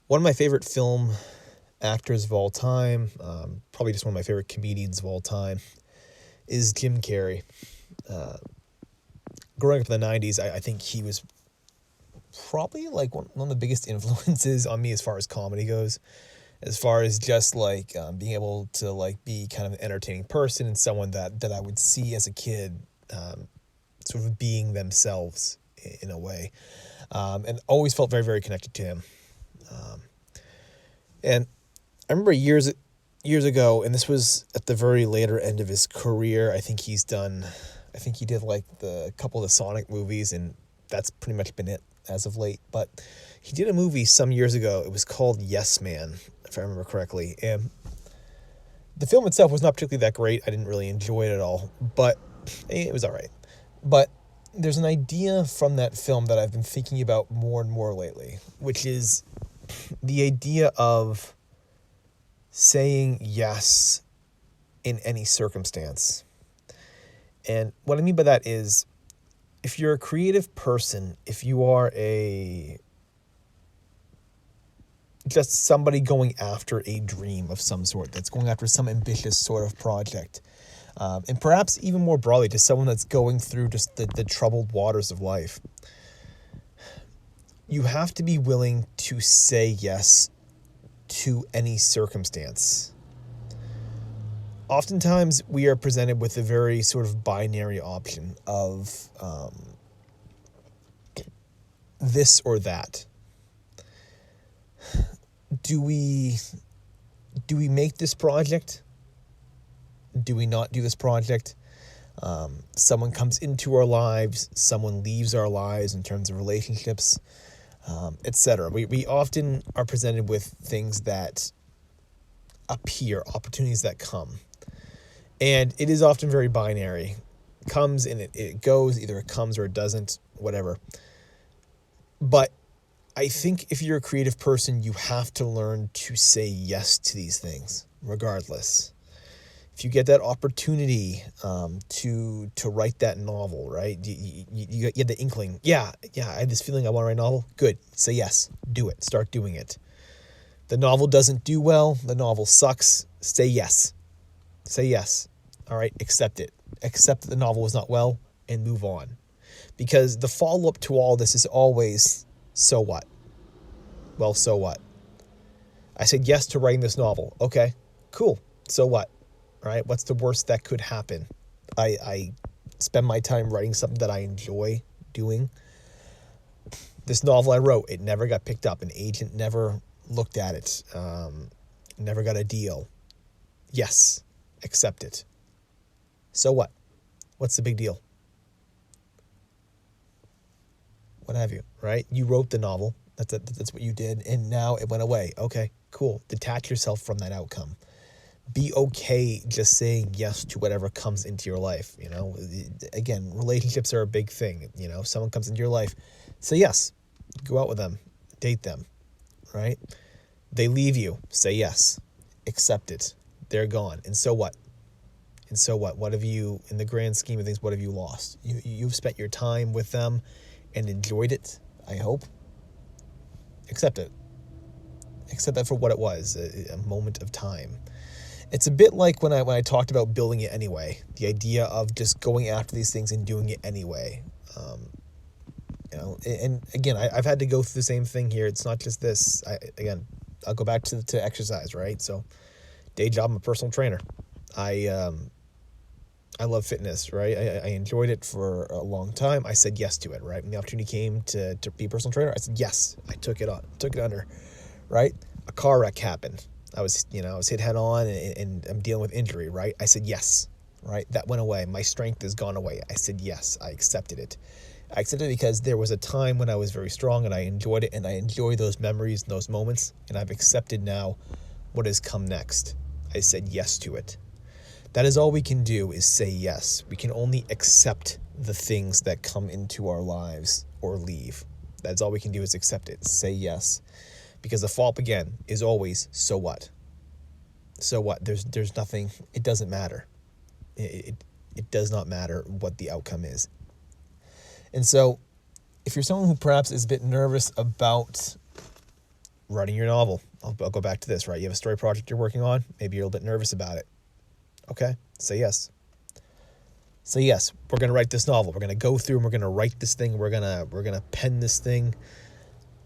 One of my favorite film actors of all time, probably just one of my favorite comedians of all time, is Jim Carrey. Uh, Growing up in the 90s, I think he was probably like one of the biggest influences on me as far as comedy goes, as far as just like being able to like be kind of an entertaining person and someone that I would see as a kid sort of being themselves in a way, and always felt very, very connected to him. Um, and I remember years ago, and this was at the very later end of his career. I think he did like the couple of the Sonic movies, and that's pretty much been it as of late. But he did a movie some years ago. It was called Yes Man, if I remember correctly. And the film itself was not particularly that great. I didn't really enjoy it at all, but it was all right. But there's an idea from that film that I've been thinking about more and more lately, which is the idea of saying yes in any circumstance. And what I mean by that is, if you're a creative person, if you are just somebody going after a dream of some sort, that's going after some ambitious sort of project, and perhaps even more broadly, to someone that's going through just the troubled waters of life, you have to be willing to say yes to any circumstance. Oftentimes, we are presented with a very sort of binary option of this or that. Do we make this project? Do we not do this project? Someone comes into our lives, someone leaves our lives in terms of relationships, etc. We often are presented with things that appear, opportunities that come. And it is often very binary. Comes and it goes, either it comes or it doesn't, whatever. But I think if you're a creative person, you have to learn to say yes to these things, regardless. If you get that opportunity to write that novel, right? You get the inkling. Yeah, I have this feeling I want to write a novel. Good. Say yes. Do it. Start doing it. The novel doesn't do well. The novel sucks. Say yes. Say yes. All right, accept it. Accept that the novel was not well and move on. Because the follow-up to all this is always, so what? Well, so what? I said yes to writing this novel. Okay, cool. So what? All right, what's the worst that could happen? I spend my time writing something that I enjoy doing. This novel I wrote, it never got picked up. An agent never looked at it. Never got a deal. Yes. Accept it. So what? What's the big deal? What have you, right? You wrote the novel. That's what you did, and now it went away. Okay, cool. Detach yourself from that outcome. Be okay just saying yes to whatever comes into your life. You know, again, relationships are a big thing. You know, someone comes into your life, say yes. Go out with them. Date them, right? They leave you. Say yes. Accept it. They're gone. And so what? And so what? What have you, in the grand scheme of things, what have you lost? You've spent your time with them and enjoyed it, I hope. Accept it. Accept that for what it was, a moment of time. It's a bit like when I talked about building it anyway, the idea of just going after these things and doing it anyway. You know, and again, I've had to go through the same thing here. It's not just this. I'll go back to exercise, right? So, day job, I'm a personal trainer. I love fitness, right? I enjoyed it for a long time. I said yes to it, right? When the opportunity came to be a personal trainer, I said yes. I took it on, took it under, right? A car wreck happened. I was hit head on and I'm dealing with injury, right? I said yes, right? That went away. My strength has gone away. I said yes. I accepted it. I accepted it because there was a time when I was very strong and I enjoyed it, and I enjoy those memories and those moments, and I've accepted now what has come next. I said yes to it. That is all we can do, is say yes. We can only accept the things that come into our lives or leave. That's all we can do, is accept it. Say yes. Because the follow-up, again, is always, so what? So what? There's nothing, it doesn't matter. It does not matter what the outcome is. And so, if you're someone who perhaps is a bit nervous about writing your novel. I'll go back to this, right? You have a story project you're working on. Maybe you're a little bit nervous about it. Okay, say yes. Say yes. We're gonna write this novel. We're gonna go through and we're gonna write this thing. We're gonna pen this thing.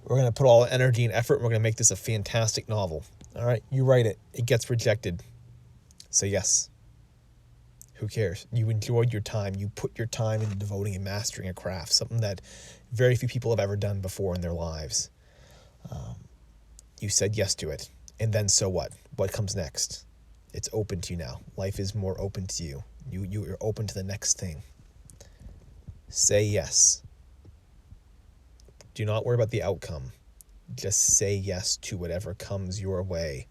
We're gonna put all the energy and effort. And we're gonna make this a fantastic novel. All right, you write it. It gets rejected. Say yes. Who cares? You enjoyed your time. You put your time into devoting and mastering a craft, something that very few people have ever done before in their lives. You said yes to it. And then so what? What comes next? It's open to you now. Life is more open to you. You're open to the next thing. Say yes. Do not worry about the outcome. Just say yes to whatever comes your way.